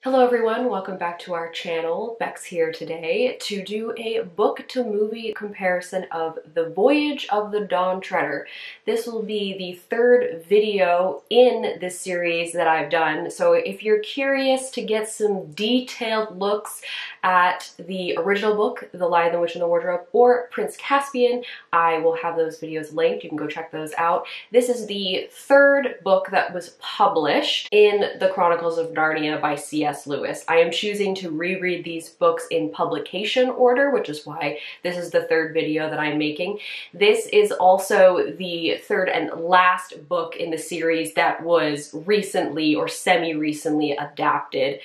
Hello everyone, welcome back to our channel. Bex here today to do a book to movie comparison of The Voyage of the Dawn Treader. This will be the third video in this series that I've done, so if you're curious to get some detailed looks at the original book, The Lion, the Witch, and the Wardrobe, or Prince Caspian, I will have those videos linked. You can go check those out. This is the third book that was published in the Chronicles of Narnia by C.S. Lewis. I am choosing to reread these books in publication order, which is why this is the third video that I'm making. This is also the third and last book in the series that was recently or semi-recently adapted.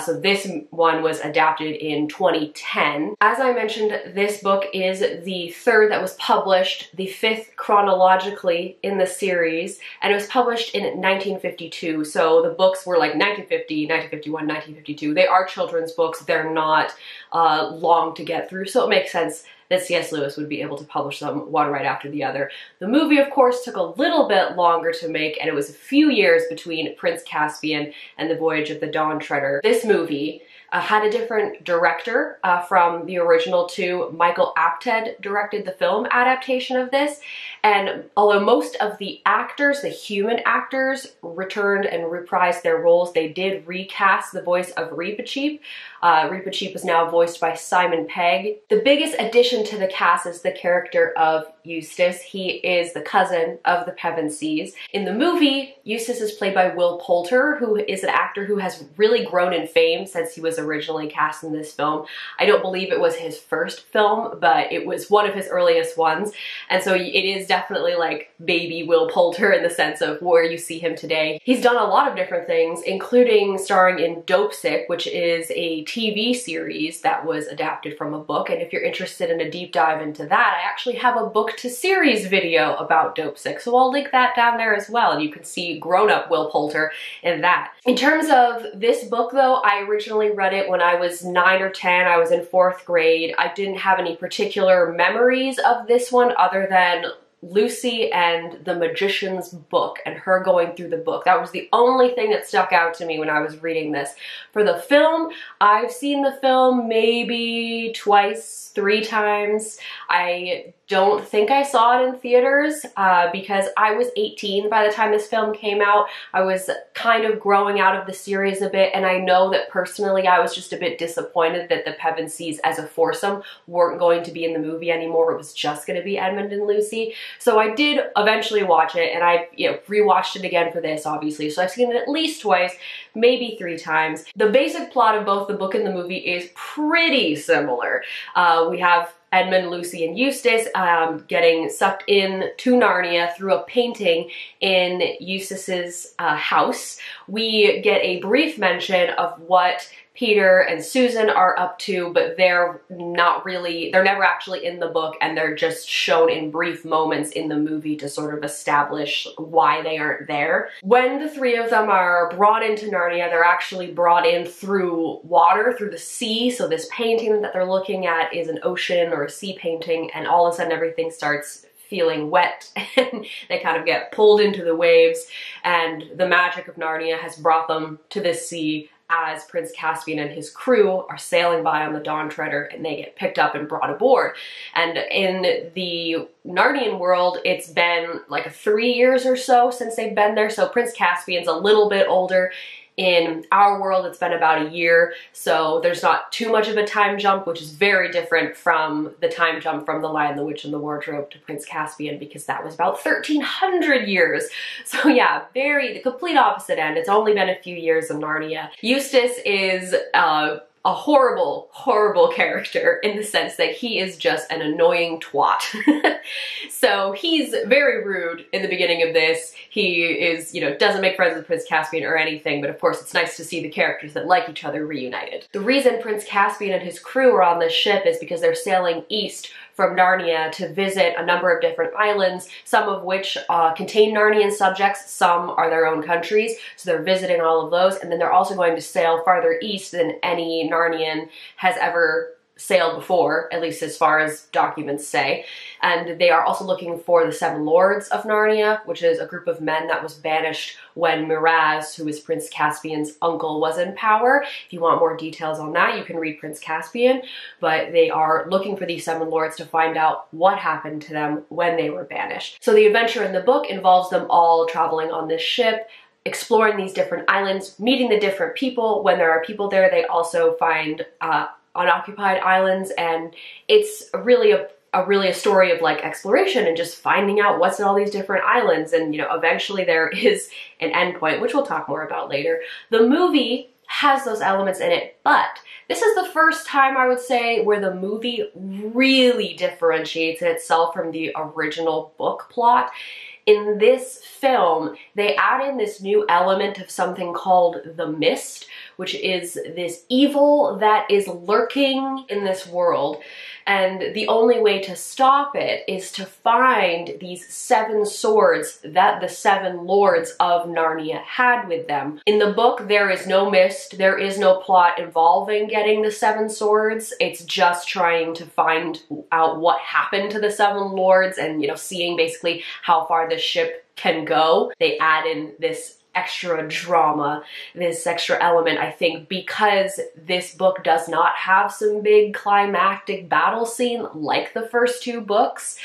So this one was adapted in 2010. As I mentioned, this book is the third that was published, the fifth chronologically in the series, and it was published in 1952. So the books were like 1950, 1951, 1952. They are children's books. They're not long to get through, so it makes sense that C.S. Lewis would be able to publish them one right after the other. The movie, of course, took a little bit longer to make, and it was a few years between Prince Caspian and The Voyage of the Dawn Treader. This movie had a different director from the original two. Michael Apted directed the film adaptation of this, and although most of the actors, the human actors, returned and reprised their roles, they did recast the voice of Reepicheep. Reepicheep is now voiced by Simon Pegg. The biggest addition to the cast is the character of Eustace. He is the cousin of the Pevensies. In the movie, Eustace is played by Will Poulter, who is an actor who has really grown in fame since he was originally cast in this film. I don't believe it was his first film, but it was one of his earliest ones. And so it is definitely like baby Will Poulter in the sense of where you see him today. He's done a lot of different things, including starring in Dopesick, which is a TV series that was adapted from a book. And if you're interested in a deep dive into that, I actually have a book to series video about Dopesick, so I'll link that down there as well, and you can see grown-up Will Poulter in that. In terms of this book though, I originally read it when I was 9 or 10. I was in 4th grade. I didn't have any particular memories of this one other than Lucy and the Magician's book and her going through the book. That was the only thing that stuck out to me when I was reading this. For the film, I've seen the film maybe twice, 3 times. I don't think I saw it in theaters because I was 18 by the time this film came out. I was kind of growing out of the series a bit, and I know that personally I was just a bit disappointed that the Pevensies as a foursome weren't going to be in the movie anymore. It was just going to be Edmund and Lucy. So I did eventually watch it, and I rewatched it again for this, obviously. So I've seen it at least twice, maybe 3 times. The basic plot of both the book and the movie is pretty similar. We have Edmund, Lucy, and Eustace getting sucked in to Narnia through a painting in Eustace's house. We get a brief mention of what Peter and Susan are up to, but they're never actually in the book, and they're just shown in brief moments in the movie to sort of establish why they aren't there. When the 3 of them are brought into Narnia, they're actually brought in through water, through the sea. So this painting that they're looking at is an ocean or a sea painting, and all of a sudden everything starts feeling wet and they kind of get pulled into the waves, and the magic of Narnia has brought them to this sea as Prince Caspian and his crew are sailing by on the Dawn Treader, and they get picked up and brought aboard. And in the Narnian world, it's been like 3 years or so since they've been there, so Prince Caspian's a little bit older. In our world, it's been about a year, so there's not too much of a time jump, which is very different from the time jump from The Lion, the Witch, and the Wardrobe to Prince Caspian, because that was about 1,300 years. So yeah, the complete opposite end. It's only been a few years in Narnia. Eustace is a horrible, horrible character in the sense that he is just an annoying twat. So he's very rude in the beginning of this. He is, doesn't make friends with Prince Caspian or anything, but of course it's nice to see the characters that like each other reunited. The reason Prince Caspian and his crew are on this ship is because they're sailing east from Narnia to visit a number of different islands, some of which contain Narnian subjects, some are their own countries, so they're visiting all of those, and then they're also going to sail farther east than any Narnian has ever sailed before, at least as far as documents say. And they are also looking for the Seven Lords of Narnia, which is a group of men that was banished when Miraz, who is Prince Caspian's uncle, was in power. If you want more details on that, you can read Prince Caspian. But they are looking for these Seven Lords to find out what happened to them when they were banished. So the adventure in the book involves them all traveling on this ship, exploring these different islands, meeting the different people. When there are people there, they also find unoccupied islands, and it's really a story of like exploration and just finding out what's in all these different islands. And you know, eventually there is an end point, which we'll talk more about later. The movie has those elements in it, but this is the first time, I would say, where the movie really differentiates itself from the original book plot. In this film, they add in this new element of something called the mist, which is this evil that is lurking in this world. And the only way to stop it is to find these 7 swords that the 7 lords of Narnia had with them. In the book, there is no mist, there is no plot involving getting the 7 swords. It's just trying to find out what happened to the 7 lords and, you know, seeing basically how far the ship can go. They add in this extra drama, this extra element, I think, because this book does not have some big climactic battle scene like the first 2 books.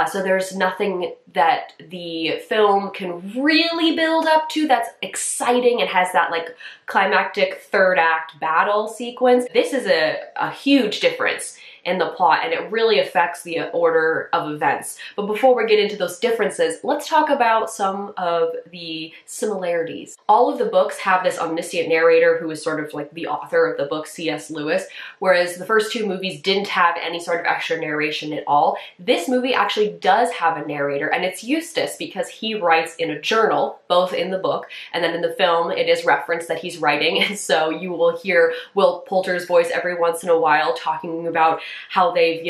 So there's nothing that the film can really build up to that's exciting and has that like climactic 3rd act battle sequence. This is a huge difference in the plot, and it really affects the order of events. But before we get into those differences, let's talk about some of the similarities. All of the books have this omniscient narrator who is sort of like the author of the book, C.S. Lewis, whereas the first 2 movies didn't have any sort of extra narration at all. This movie actually does have a narrator, and it's Eustace, because he writes in a journal, both in the book, and then in the film it is referenced that he's writing, and so you will hear Will Poulter's voice every once in a while talking about how they've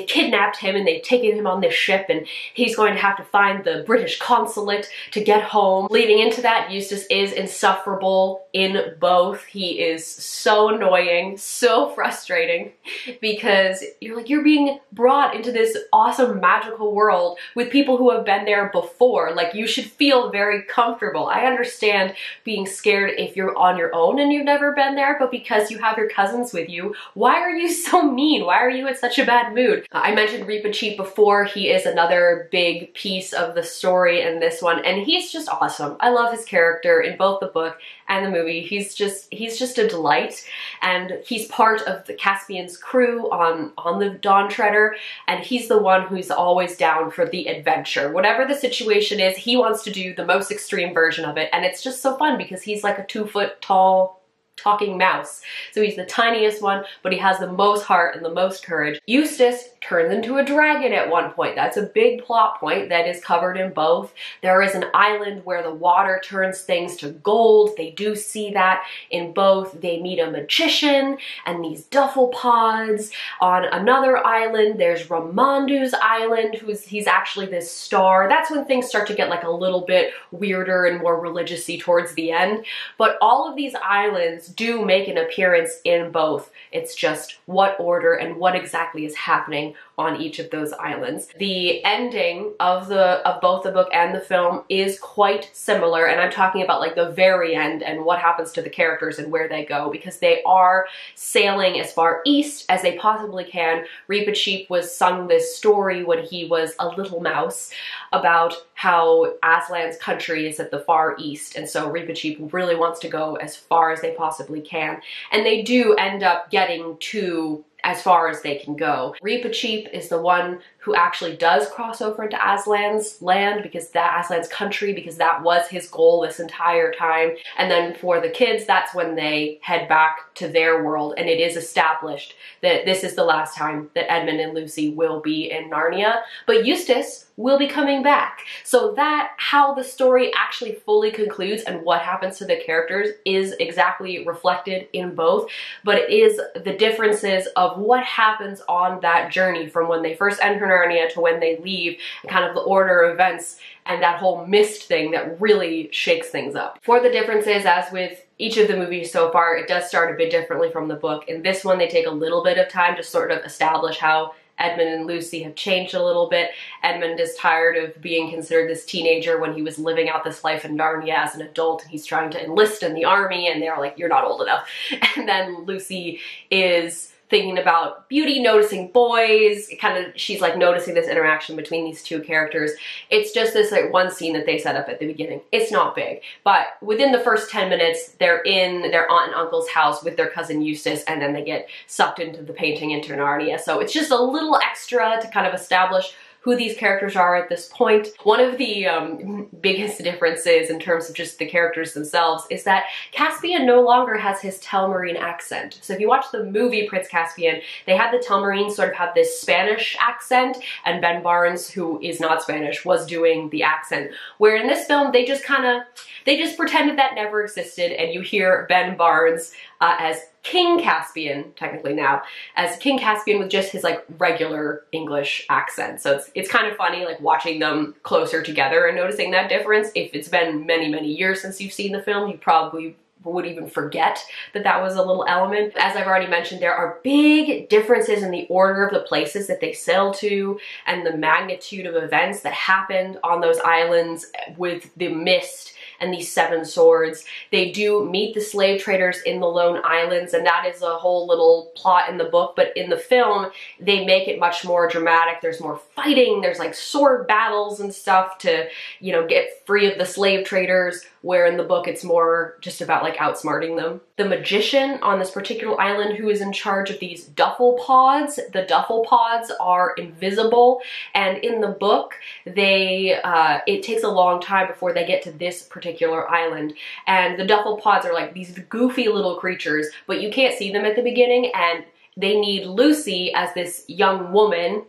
kidnapped him and they've taken him on this ship, and he's going to have to find the British consulate to get home. Leading into that, Eustace is insufferable in both. He is so annoying, so frustrating, because you're being brought into this awesome magical world with people who have been there before. Like, you should feel very comfortable. I understand being scared if you're on your own and you've never been there, but because you have your cousins with you, why are you so mean? Why are you in such a bad mood? I mentioned Reepicheep before. He is another big piece of the story in this one, and he's just awesome. I love his character in both the book and the movie. He's just a delight, and he's part of the Caspian's crew on the Dawn Treader, and he's the one who's always down for the adventure. Whatever the situation is, he wants to do the most extreme version of it, and it's just so fun because he's like a 2-foot tall talking mouse. So he's the tiniest one, but he has the most heart and the most courage. Eustace turns into a dragon at one point. That's a big plot point that is covered in both. There is an island where the water turns things to gold. They do see that in both. They meet a magician and these duffel pods. On another island, there's Ramandu's island, he's actually this star. That's when things start to get like a little bit weirder and more religious-y towards the end. But all of these islands do make an appearance in both. It's just what order and what exactly is happening on each of those islands. The ending of both the book and the film is quite similar, and I'm talking about like the very end and what happens to the characters and where they go, because they are sailing as far east as they possibly can. Reepicheep was sung this story when he was a little mouse about how Aslan's country is at the far east, and so Reepicheep really wants to go as far as they possibly can, and they do end up getting to as far as they can go. Reepicheep is the one who actually does cross over into Aslan's land, because Aslan's country, because that was his goal this entire time. And then for the kids, that's when they head back to their world, and it is established that this is the last time that Edmund and Lucy will be in Narnia. But Eustace will be coming back. So that, how the story actually fully concludes and what happens to the characters is exactly reflected in both, but it is the differences of what happens on that journey from when they first enter Narnia to when they leave, and kind of the order of events and that whole mist thing that really shakes things up. For the differences, as with each of the movies so far, it does start a bit differently from the book. In this one, they take a little bit of time to sort of establish how Edmund and Lucy have changed a little bit. Edmund is tired of being considered this teenager when he was living out this life in Narnia as an adult, and he's trying to enlist in the army, and they're like, you're not old enough. And then Lucy is thinking about beauty, noticing boys, she's like noticing this interaction between these two characters. It's just this like one scene that they set up at the beginning. It's not big, but within the first 10 minutes, they're in their aunt and uncle's house with their cousin Eustace, and then they get sucked into the painting into Narnia. So it's just a little extra to kind of establish who these characters are at this point. One of the biggest differences in terms of just the characters themselves is that Caspian no longer has his Telmarine accent. So if you watch the movie Prince Caspian, they had the Telmarine sort of have this Spanish accent, and Ben Barnes, who is not Spanish, was doing the accent. Where in this film, they just pretended that never existed, and you hear Ben Barnes as King Caspian, technically now, as King Caspian with just his like regular English accent. So it's kind of funny like watching them closer together and noticing that difference. If it's been many, many years since you've seen the film, you probably would even forget that that was a little element. As I've already mentioned, there are big differences in the order of the places that they sail to and the magnitude of events that happened on those islands with the mist and these 7 swords. They do meet the slave traders in the Lone Islands, and that is a whole little plot in the book, but in the film, they make it much more dramatic. There's more fighting, there's like sword battles and stuff to, you know, get free of the slave traders, where in the book it's more just about like outsmarting them. The magician on this particular island who is in charge of these duffel pods, the duffel pods are invisible, and in the book, it takes a long time before they get to this particular island, and the duffel pods are like these goofy little creatures, but you can't see them at the beginning, and they need Lucy as this young woman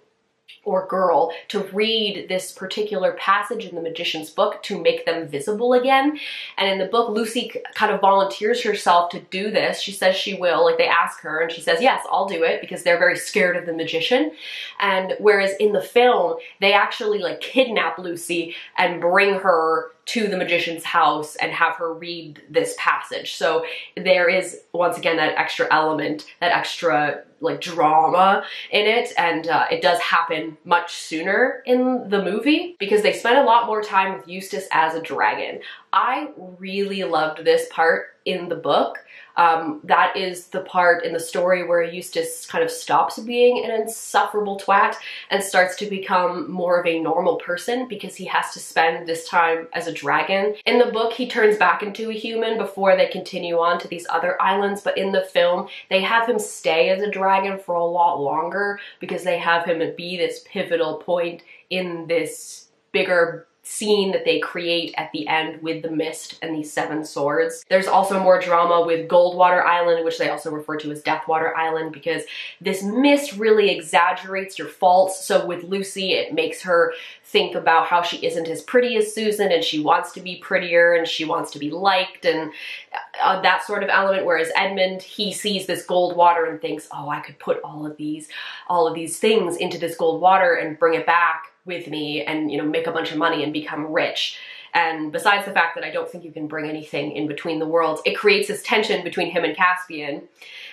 or girl to read this particular passage in the magician's book to make them visible again. And in the book, Lucy kind of volunteers herself to do this. She says she will, like they ask her, and she says, yes, I'll do it, because they're very scared of the magician. And whereas in the film, they actually like kidnap Lucy and bring her to the magician's house and have her read this passage. So there is, once again, that extra element, that extra like drama in it, and it does happen much sooner in the movie because they spend a lot more time with Eustace as a dragon. I really loved this part in the book. That is the part in the story where Eustace kind of stops being an insufferable twat and starts to become more of a normal person because he has to spend this time as a dragon. In the book, he turns back into a human before they continue on to these other islands, but in the film, they have him stay as a dragon for a lot longer because they have him be this pivotal point in this bigger scene that they create at the end with the mist and these 7 swords. There's also more drama with Goldwater Island, which they also refer to as Deathwater Island, because this mist really exaggerates your faults. So with Lucy, it makes her think about how she isn't as pretty as Susan, and she wants to be prettier, and she wants to be liked, and that sort of element. Whereas Edmund, he sees this gold water and thinks, oh, I could put all of these things into this gold water and bring it back with me and, you know, make a bunch of money and become rich. And besides the fact that I don't think you can bring anything in between the worlds, it creates this tension between him and Caspian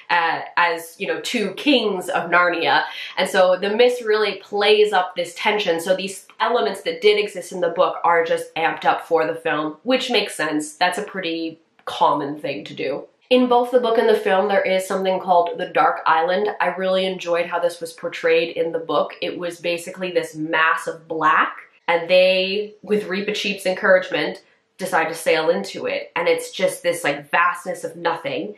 as, you know, 2 kings of Narnia. And so the mist really plays up this tension. So these elements that did exist in the book are just amped up for the film, which makes sense. That's a pretty common thing to do. In both the book and the film, there is something called the Dark Island. I really enjoyed how this was portrayed in the book. It was basically this mass of black, and they, with Reepicheep's encouragement, decide to sail into it. And it's just this like vastness of nothing.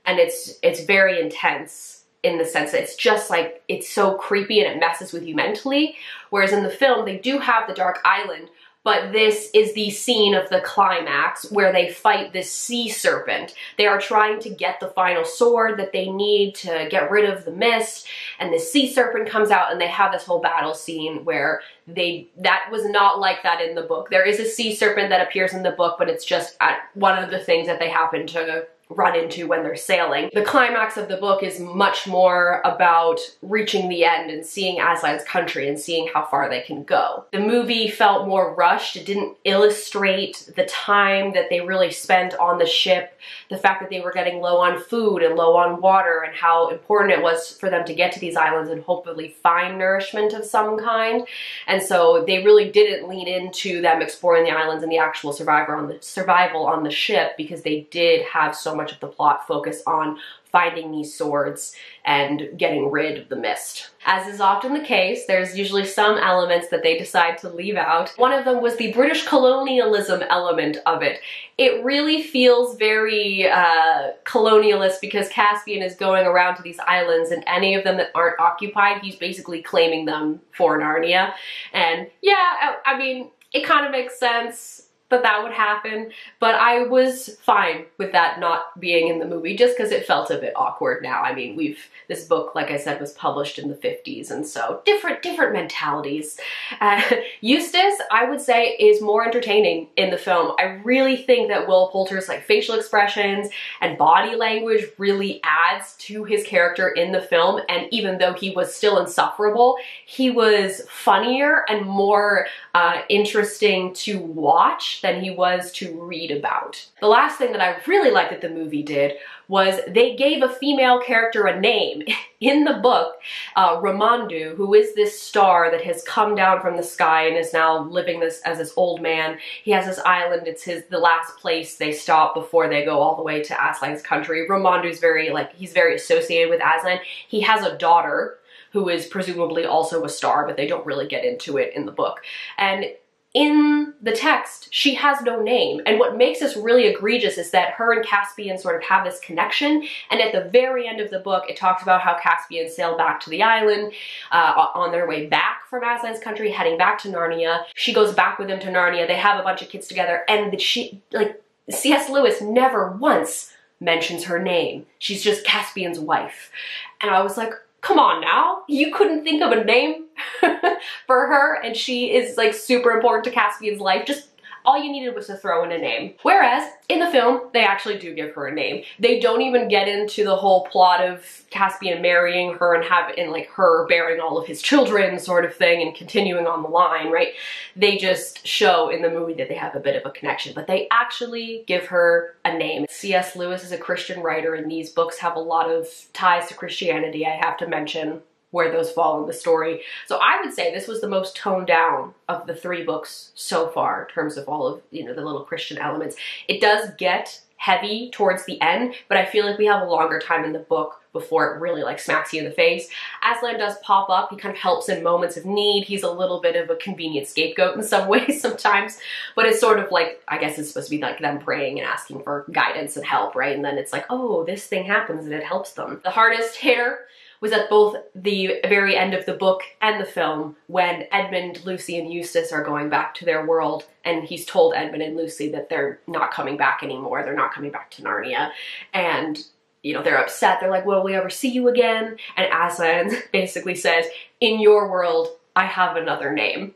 And it's very intense in the sense that it's just like, it's so creepy and it messes with you mentally. Whereas in the film, they do have the Dark Island, but this is the scene of the climax where they fight this sea serpent. They are trying to get the final sword that they need to get rid of the mist, and the sea serpent comes out, and they have this whole battle scene where that was not like that in the book. There is a sea serpent that appears in the book, but it's just one of the things that they happen to run into when they're sailing. The climax of the book is much more about reaching the end and seeing Aslan's country and seeing how far they can go. The movie felt more rushed. It didn't illustrate the time that they really spent on the ship, the fact that they were getting low on food and low on water, and how important it was for them to get to these islands and hopefully find nourishment of some kind. And so they really didn't lean into them exploring the islands and the actual survival on the ship, because they did have so much of the plot focus on finding these swords and getting rid of the mist. As is often the case, there's usually some elements that they decide to leave out. One of them was the British colonialism element of it. It really feels very colonialist, because Caspian is going around to these islands, and any of them that aren't occupied, he's basically claiming them for Narnia. And yeah, I mean, it kind of makes sense that would happen, but I was fine with that not being in the movie, just because it felt a bit awkward now. I mean, this book, like I said, was published in the 50s, and so different mentalities. Eustace, I would say, is more entertaining in the film. I really think that Will Poulter's like facial expressions and body language really adds to his character in the film, and even though he was still insufferable, he was funnier and more interesting to watch than he was to read about. The last thing that I really liked that the movie did was they gave a female character a name. In the book, Ramandu, who is this star that has come down from the sky and is now living as this old man, he has this island. It's the last place they stop before they go all the way to Aslan's country. Ramandu's he's very associated with Aslan. He has a daughter who is presumably also a star, but they don't really get into it in the book. And in the text, she has no name. And what makes this really egregious is that her and Caspian sort of have this connection. And at the very end of the book, it talks about how Caspian sailed back to the island on their way back from Aslan's country, heading back to Narnia. She goes back with him to Narnia. They have a bunch of kids together. And C.S. Lewis never once mentions her name. She's just Caspian's wife. And I was like, come on now, you couldn't think of a name for her, and she is like super important to Caspian's life. Just all you needed was to throw in a name. Whereas in the film, they actually do give her a name. They don't even get into the whole plot of Caspian marrying her and like her bearing all of his children sort of thing and continuing on the line, right? They just show in the movie that they have a bit of a connection, but they actually give her a name. C.S. Lewis is a Christian writer, and these books have a lot of ties to Christianity. I have to mention where those fall in the story. So I would say this was the most toned down of the 3 books so far in terms of all of, the little Christian elements. It does get heavy towards the end, but I feel like we have a longer time in the book before it really like smacks you in the face. Aslan does pop up. He kind of helps in moments of need. He's a little bit of a convenient scapegoat in some ways sometimes, but it's sort of like, I guess it's supposed to be like them praying and asking for guidance and help, right? And then it's like, oh, this thing happens and it helps them. The hardest hitter was at both the very end of the book and the film, when Edmund, Lucy, and Eustace are going back to their world, and he's told Edmund and Lucy that they're not coming back anymore. They're not coming back to Narnia. And they're upset. They're like, will we ever see you again? And Aslan basically says, in your world, I have another name.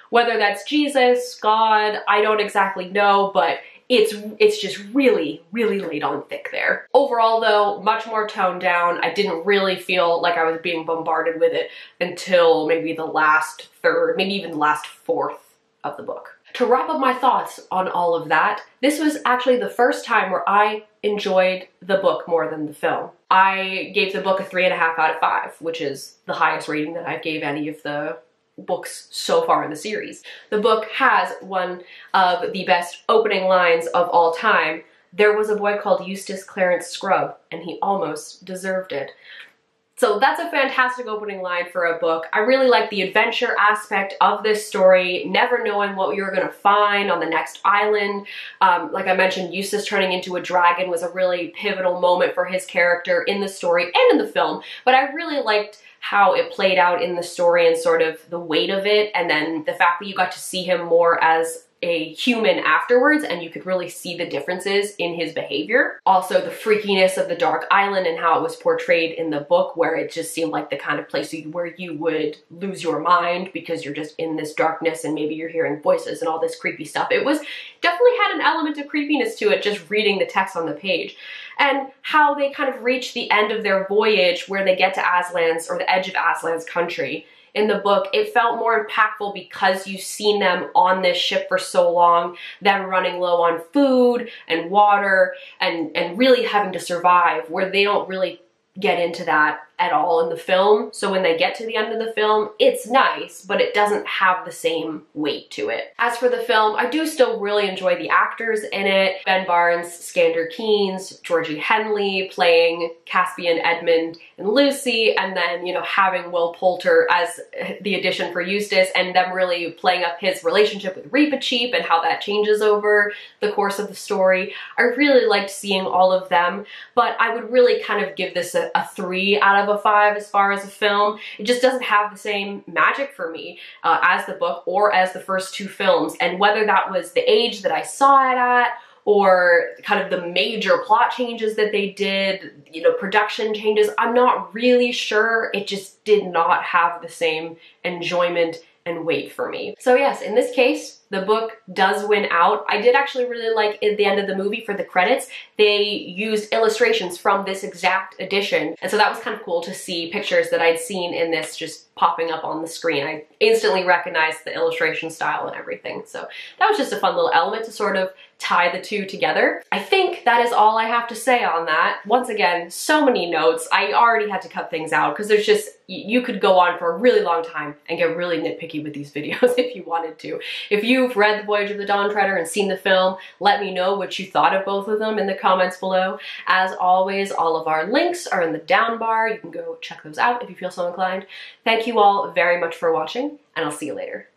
Whether that's Jesus, God, I don't exactly know, but it's just really, really laid on thick there. Overall though, much more toned down. I didn't really feel like I was being bombarded with it until maybe the last third, maybe even the last fourth of the book. To wrap up my thoughts on all of that, this was actually the first time where I enjoyed the book more than the film. I gave the book a 3.5 out of 5, which is the highest rating that I've gave any of the books so far in the series. The book has one of the best opening lines of all time. There was a boy called Eustace Clarence Scrubb, and he almost deserved it. So that's a fantastic opening line for a book. I really like the adventure aspect of this story, never knowing what you're gonna find on the next island. Like I mentioned, Eustace turning into a dragon was a really pivotal moment for his character in the story and in the film, but I really liked how it played out in the story and sort of the weight of it, and then the fact that you got to see him more as a human afterwards, and you could really see the differences in his behavior. Also, the freakiness of the Dark Island and how it was portrayed in the book, where it just seemed like the kind of place where you would lose your mind because you're just in this darkness and maybe you're hearing voices and all this creepy stuff. It was definitely had an element of creepiness to it just reading the text on the page. and how they kind of reach the end of their voyage where they get to Aslan's, or the edge of Aslan's country. In the book, it felt more impactful because you've seen them on this ship for so long, them running low on food and water and really having to survive, where they don't really get into that at all in the film. So when they get to the end of the film, it's nice, but it doesn't have the same weight to it. As for the film, I do still really enjoy the actors in it. Ben Barnes, Skander Keynes, Georgie Henley playing Caspian, Edmund, and Lucy, and then, you know, having Will Poulter as the addition for Eustace, and them really playing up his relationship with Reepicheep and how that changes over the course of the story. I really liked seeing all of them, but I would really kind of give this a 3 out of a 5 as far as a film. It just doesn't have the same magic for me as the book or as the first 2 films, and whether that was the age that I saw it at, or kind of the major plot changes that they did, you know, production changes, I'm not really sure. It just did not have the same enjoyment and weight for me. So yes, in this case, the book does win out. I did actually really like at the end of the movie, for the credits, they used illustrations from this exact edition. And so that was kind of cool to see pictures that I'd seen in this just popping up on the screen. I instantly recognized the illustration style and everything. So that was just a fun little element to sort of tie the two together. I think that is all I have to say on that. Once again, so many notes. I already had to cut things out because there's just, you could go on for a really long time and get really nitpicky with these videos if you wanted to. If you've read The Voyage of the Dawn Treader and seen the film, let me know what you thought of both of them in the comments below. As always, all of our links are in the down bar. You can go check those out if you feel so inclined. Thank you all very much for watching, and I'll see you later.